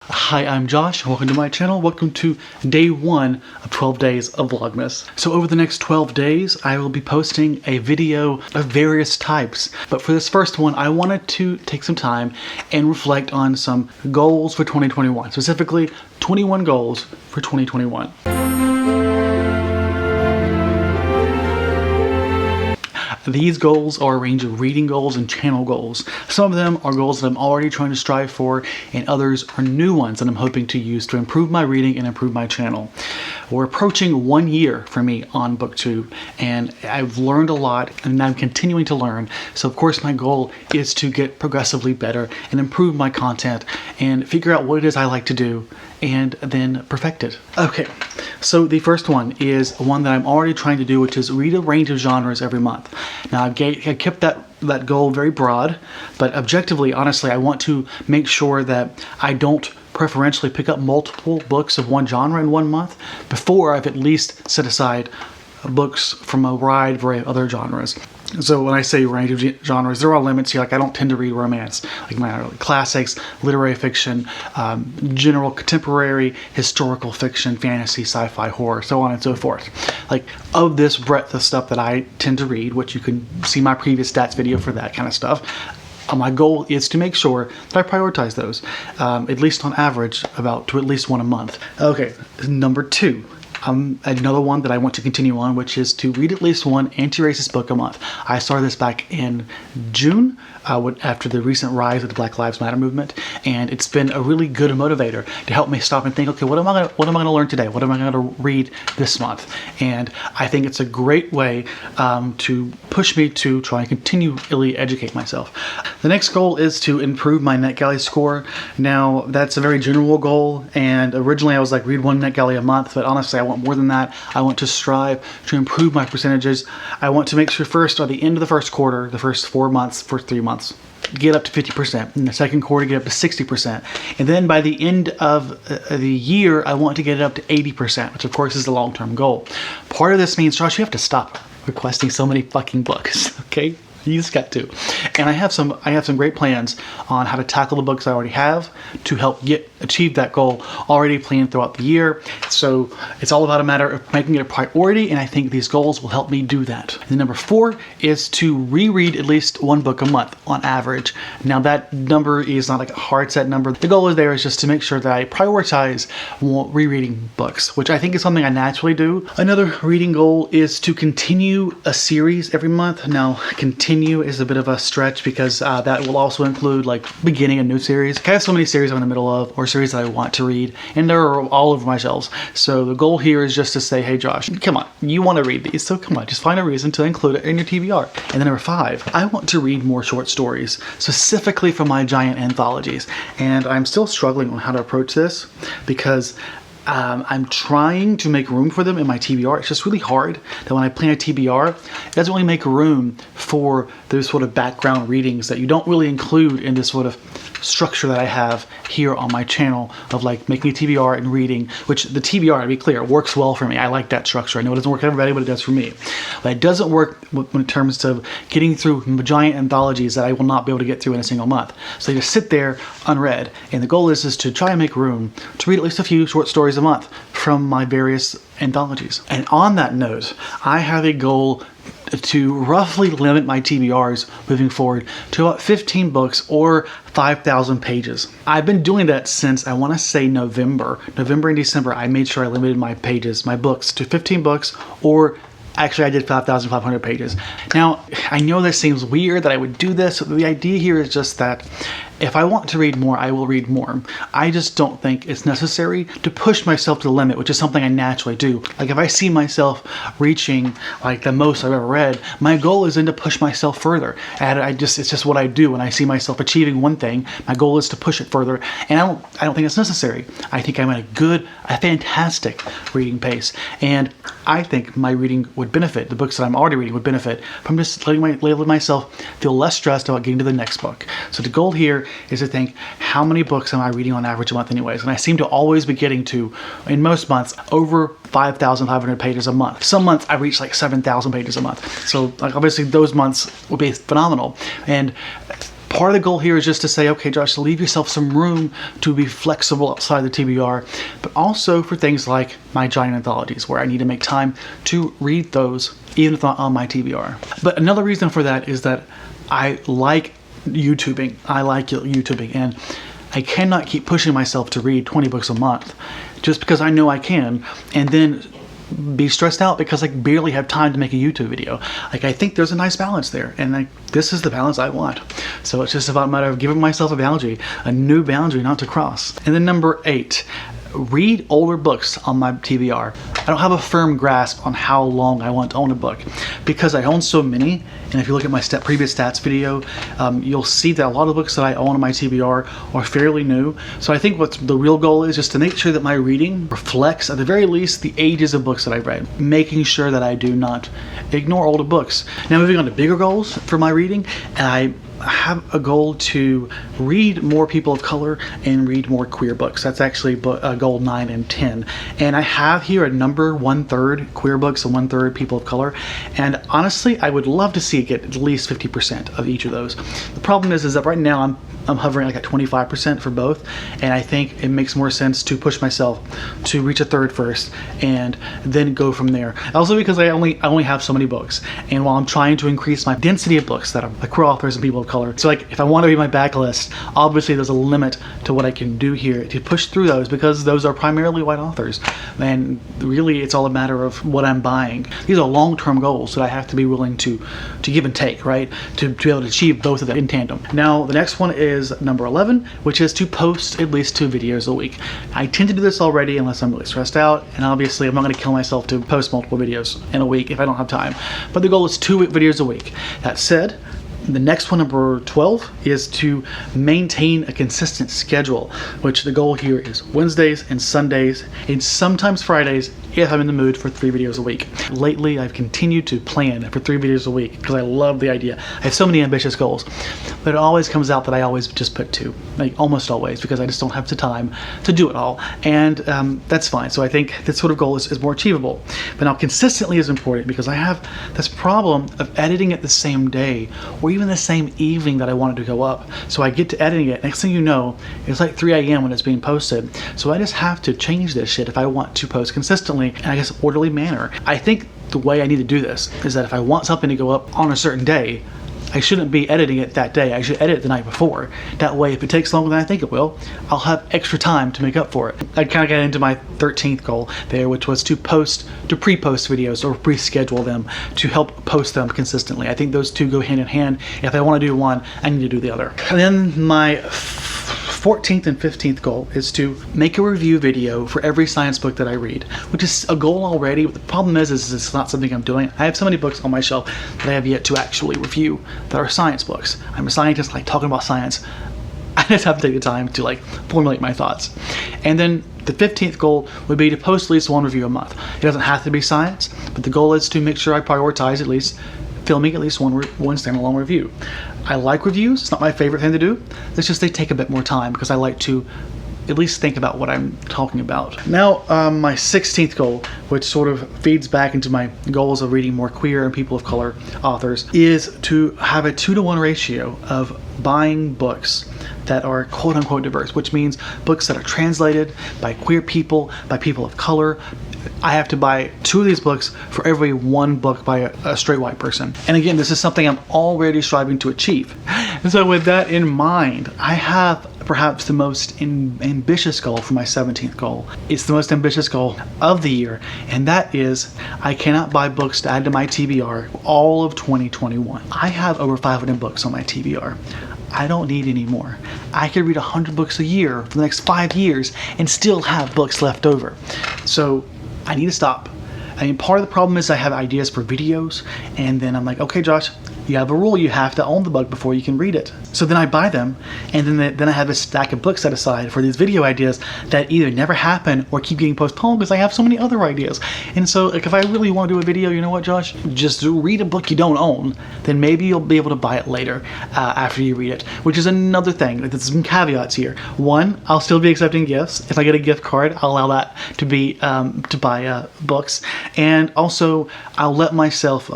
Hi, I'm Josh. Welcome to my channel. Welcome to day 1 of 12 days of Vlogmas. So over the next 12 days, I will be posting a video of various types. But for this first one, I wanted to take some time and reflect on some goals for 2021, specifically 21 goals for 2021. These goals are a range of reading goals and channel goals. Some of them are goals that I'm already trying to strive for, and others are new ones that I'm hoping to use to improve my reading and improve my channel. We're approaching 1 year for me on BookTube, and I've learned a lot, and I'm continuing to learn. So of course my goal is to get progressively better and improve my content and figure out what it is I like to do and then perfect it. Okay, so the first one is one that I'm already trying to do, which is read a range of genres every month. Now I kept that goal very broad, but objectively, honestly, I want to make sure that I don't preferentially pick up multiple books of one genre in 1 month before I've at least set aside books from a wide variety of other genres. So when I say range of genres, there are limits here. Like I don't tend to read romance, like my classics, literary fiction, general contemporary, historical fiction, fantasy, sci-fi, horror, so on and so forth. Like of this breadth of stuff that I tend to read, which you can see my previous stats video for that kind of stuff. My goal is to make sure that I prioritize those, at least on average, to at least one a month. Okay, number 2. Another one that I want to continue on, which is to read at least one anti-racist book a month. I started this back in June after the recent rise of the Black Lives Matter movement, and it's been a really good motivator to help me stop and think, okay, what am I going to learn today? What am I going to read this month? And I think it's a great way to push me to try and continually educate myself. The next goal is to improve my NetGalley score. Now, that's a very general goal, and originally I was like, read one NetGalley a month, but honestly, I want more than that. I want to strive to improve my percentages. I want to make sure first, at the end of the first quarter, the first 4 months, first 3 months, get up to 50%. In the second quarter, get up to 60%. And then by the end of the year, I want to get it up to 80%, which of course is the long-term goal. Part of this means, Josh, you have to stop requesting so many fucking books, okay? You just got to. And I have some great plans on how to tackle the books I already have to help achieve that goal already planned throughout the year. So it's all about a matter of making it a priority, and I think these goals will help me do that. And number 4 is to reread at least one book a month on average. Now that number is not like a hard set number. The goal there is just to make sure that I prioritize rereading books, which I think is something I naturally do. Another reading goal is to continue a series every month. Now, continue is a bit of a stretch because that will also include like beginning a new series. I have so many series I'm in the middle of, or series that I want to read, and they're all over my shelves. So the goal here is just to say, hey Josh, come on, you want to read these, so come on, just find a reason to include it in your TBR. And then number 5, I want to read more short stories, specifically from my giant anthologies. And I'm still struggling on how to approach this because I'm trying to make room for them in my TBR. It's just really hard that when I plan a TBR, it doesn't really make room for those sort of background readings that you don't really include in this sort of structure that I have here on my channel of like making a TBR and reading, which the TBR, to be clear, works well for me. I like that structure. I know it doesn't work for everybody, but it does for me. But it doesn't work when in terms of getting through giant anthologies that I will not be able to get through in a single month. So they just sit there unread. And the goal is to try and make room to read at least a few short stories a month from my various anthologies. And on that note, I have a goal to roughly limit my TBRs moving forward to about 15 books or 5,000 pages. I've been doing that since, I want to say November and December. I made sure I limited my books to 15 books, or actually I did 5,500 pages. Now, I know this seems weird that I would do this. The idea here is just that if I want to read more, I will read more. I just don't think it's necessary to push myself to the limit, which is something I naturally do. Like if I see myself reaching like the most I've ever read, my goal is then to push myself further. And it's just what I do. When I see myself achieving one thing, my goal is to push it further. And I don't think it's necessary. I think I'm at a fantastic reading pace. And I think my reading would benefit, the books that I'm already reading would benefit from just letting myself feel less stressed about getting to the next book. So the goal here is to think, how many books am I reading on average a month anyways? And I seem to always be getting to, in most months, over 5,500 pages a month. Some months I reach like 7,000 pages a month. So like obviously those months will be phenomenal. And Part of the goal here is just to say, okay, Josh, leave yourself some room to be flexible outside the TBR, but also for things like my giant anthologies, where I need to make time to read those, even if not on my TBR. But another reason for that is that I like YouTubing. And I cannot keep pushing myself to read 20 books a month just because I know I can, and then be stressed out because I barely have time to make a YouTube video. Like, I think there's a nice balance there, and this is the balance I want. So it's just about a matter of giving myself a new boundary not to cross. And then number 8, read older books on my TBR. I don't have a firm grasp on how long I want to own a book because I own so many. And if you look at my previous stats video, you'll see that a lot of the books that I own on my TBR are fairly new. So I think what the real goal is just to make sure that my reading reflects, at the very least, the ages of books that I've read, making sure that I do not ignore older books. Now, moving on to bigger goals for my reading, and I have a goal to read more people of color and read more queer books. That's actually goal 9 and 10. And I have here a number 1/3 queer books and 1/3 people of color. And honestly, I would love to see it get at least 50% of each of those. The problem is that right now I'm hovering like at 25% for both, and I think it makes more sense to push myself to reach a third first and then go from there. Also because I only have so many books, and while I'm trying to increase my density of books that are like queer authors and people of color, so like if I want to be my backlist, obviously there's a limit to what I can do here to push through those, because those are primarily white authors, and really it's all a matter of what I'm buying. These are long-term goals that I have to be willing to give and take, right, to be able to achieve both of them in tandem. Now the next one is number 11, which is to post at least 2 videos a week. I tend to do this already unless I'm really stressed out, and obviously I'm not going to kill myself to post multiple videos in a week if I don't have time. But the goal is 2 videos a week. That said, the next one, number 12, is to maintain a consistent schedule, which the goal here is Wednesdays and Sundays, and sometimes Fridays if I'm in the mood for 3 videos a week. Lately, I've continued to plan for 3 videos a week because I love the idea. I have so many ambitious goals, but it always comes out that I always just put 2, like almost always, because I just don't have the time to do it all, and that's fine. So I think this sort of goal is more achievable. But now consistently is important because I have this problem of editing it the same day or even the same evening that I want it to go up. So I get to editing it, next thing you know, it's like 3 a.m. when it's being posted. So I just have to change this shit if I want to post consistently in, I guess, orderly manner. I think the way I need to do this is that if I want something to go up on a certain day, I shouldn't be editing it that day. I should edit it the night before. That way, if it takes longer than I think it will, I'll have extra time to make up for it. I kind of got into my 13th goal there, which was to pre-post videos or pre-schedule them to help post them consistently. I think those 2 go hand in hand. If I want to do one, I need to do the other. And then my 14th and 15th goal is to make a review video for every science book that I read, which is a goal already. But the problem is it's not something I'm doing. I have so many books on my shelf that I have yet to actually review that are science books. I'm a scientist, like talking about science. I just have to take the time to like formulate my thoughts. And then the 15th goal would be to post at least 1 review a month. It doesn't have to be science, but the goal is to make sure I prioritize at least filming at least one standalone review. I like reviews. It's not my favorite thing to do. It's just they take a bit more time because I like to at least think about what I'm talking about. Now, my 16th goal, which sort of feeds back into my goals of reading more queer and people of color authors, is to have a 2-to-1 ratio of buying books that are quote-unquote diverse, which means books that are translated by queer people, by people of color. I have to buy 2 of these books for every 1 book by a straight white person. And again, this is something I'm already striving to achieve. And so with that in mind, I have perhaps the most ambitious goal for my 17th goal. It's the most ambitious goal of the year, and that is I cannot buy books to add to my TBR all of 2021. I have over 500 books on my TBR. I don't need any more. I could read 100 books a year for the next 5 years and still have books left over. So I need to stop. I mean, part of the problem is I have ideas for videos, and then I'm like, okay, Josh, you have a rule. You have to own the book before you can read it. So then I buy them, and then I have a stack of books set aside for these video ideas that either never happen or keep getting postponed because I have so many other ideas. And so, like, if I really want to do a video, you know what, Josh? Just read a book you don't own, then maybe you'll be able to buy it later after you read it, which is another thing. There's some caveats here. 1, I'll still be accepting gifts. If I get a gift card, I'll allow that to be to buy books, and also I'll let myself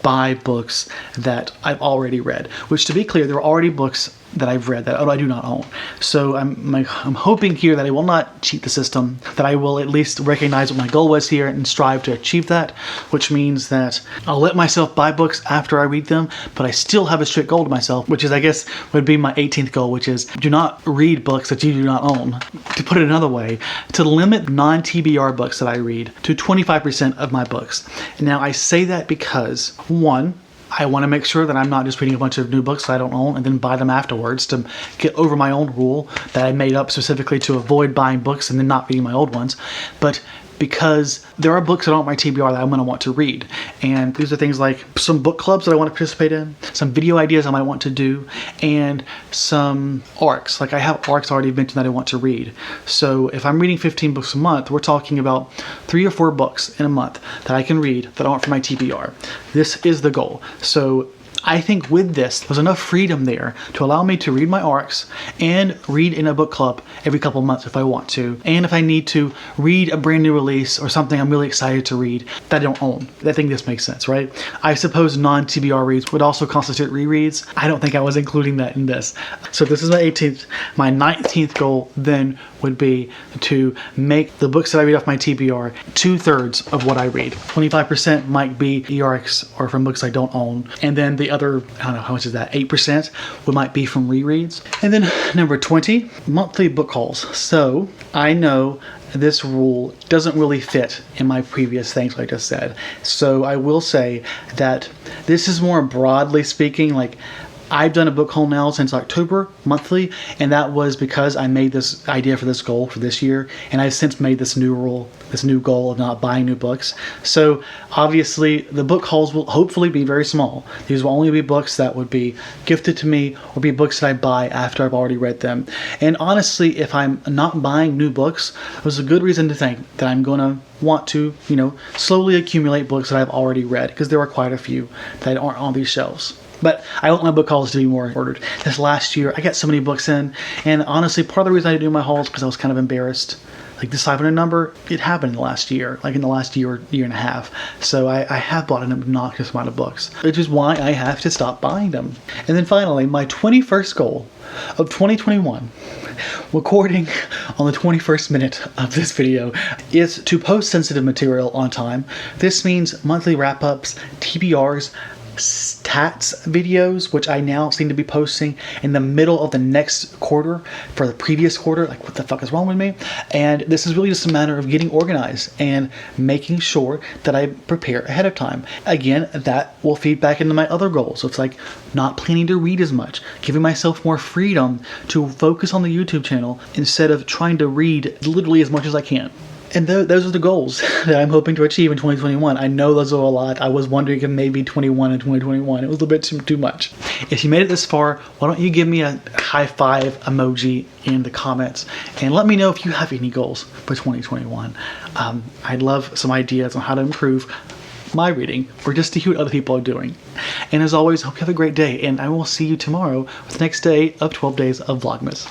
buy books that I've already read, which, to be clear, there are already books that I've read that I do not own. So I'm hoping here that I will not cheat the system, that I will at least recognize what my goal was here and strive to achieve that, which means that I'll let myself buy books after I read them, but I still have a strict goal to myself, which is, I guess, would be my 18th goal, which is do not read books that you do not own. To put it another way, to limit non-TBR books that I read to 25% of my books. Now, I say that because, one, I want to make sure that I'm not just reading a bunch of new books that I don't own and then buy them afterwards to get over my own rule that I made up specifically to avoid buying books and then not reading my old ones. But because there are books that aren't my TBR that I'm going to want to read. And these are things like some book clubs that I want to participate in, some video ideas I might want to do, and some arcs. Like I have arcs already mentioned that I want to read. So if I'm reading 15 books a month, we're talking about 3 or 4 books in a month that I can read that aren't for my TBR. This is the goal. So I think with this, there's enough freedom there to allow me to read my arcs and read in a book club every couple months if I want to. And if I need to read a brand new release or something I'm really excited to read that I don't own. I think this makes sense, right? I suppose non-TBR reads would also constitute rereads. I don't think I was including that in this. So this is my 18th. My 19th goal then would be to make the books that I read off my TBR 2/3 of what I read. 25% might be e-arcs or from books I don't own. And then the other, I don't know, how much is that? 8% might be from rereads. And then number 20, monthly book hauls. So I know this rule doesn't really fit in my previous things like I just said. So I will say that this is more broadly speaking, like I've done a book haul now since October, monthly, and that was because I made this idea for this goal for this year, and I've since made this new rule, this new goal of not buying new books. So obviously the book hauls will hopefully be very small. These will only be books that would be gifted to me or be books that I buy after I've already read them. And honestly, if I'm not buying new books, there's a good reason to think that I'm gonna want to, slowly accumulate books that I've already read, because there are quite a few that aren't on these shelves. But I want my book hauls to be more ordered. This last year, I got so many books in, and honestly, part of the reason I didn't do my hauls because I was kind of embarrassed. Like this 500 number, it happened in the last year, like in the last year and a half. So I have bought an obnoxious amount of books, which is why I have to stop buying them. And then finally, my 21st goal of 2021, recording on the 21st minute of this video, is to post sensitive material on time. This means monthly wrap-ups, TBRs, stats videos, which I now seem to be posting in the middle of the next quarter for the previous quarter. Like, what the fuck is wrong with me? And this is really just a matter of getting organized and making sure that I prepare ahead of time. Again, that will feed back into my other goals. So it's like not planning to read as much, giving myself more freedom to focus on the YouTube channel instead of trying to read literally as much as I can. And those are the goals that I'm hoping to achieve in 2021. I know those are a lot. I was wondering if maybe 21 and 2021. It was a bit too much. If you made it this far, why don't you give me a high five emoji in the comments and let me know if you have any goals for 2021. I'd love some ideas on how to improve my reading or just to hear what other people are doing. And as always, hope you have a great day, and I will see you tomorrow with the next day of 12 days of Vlogmas.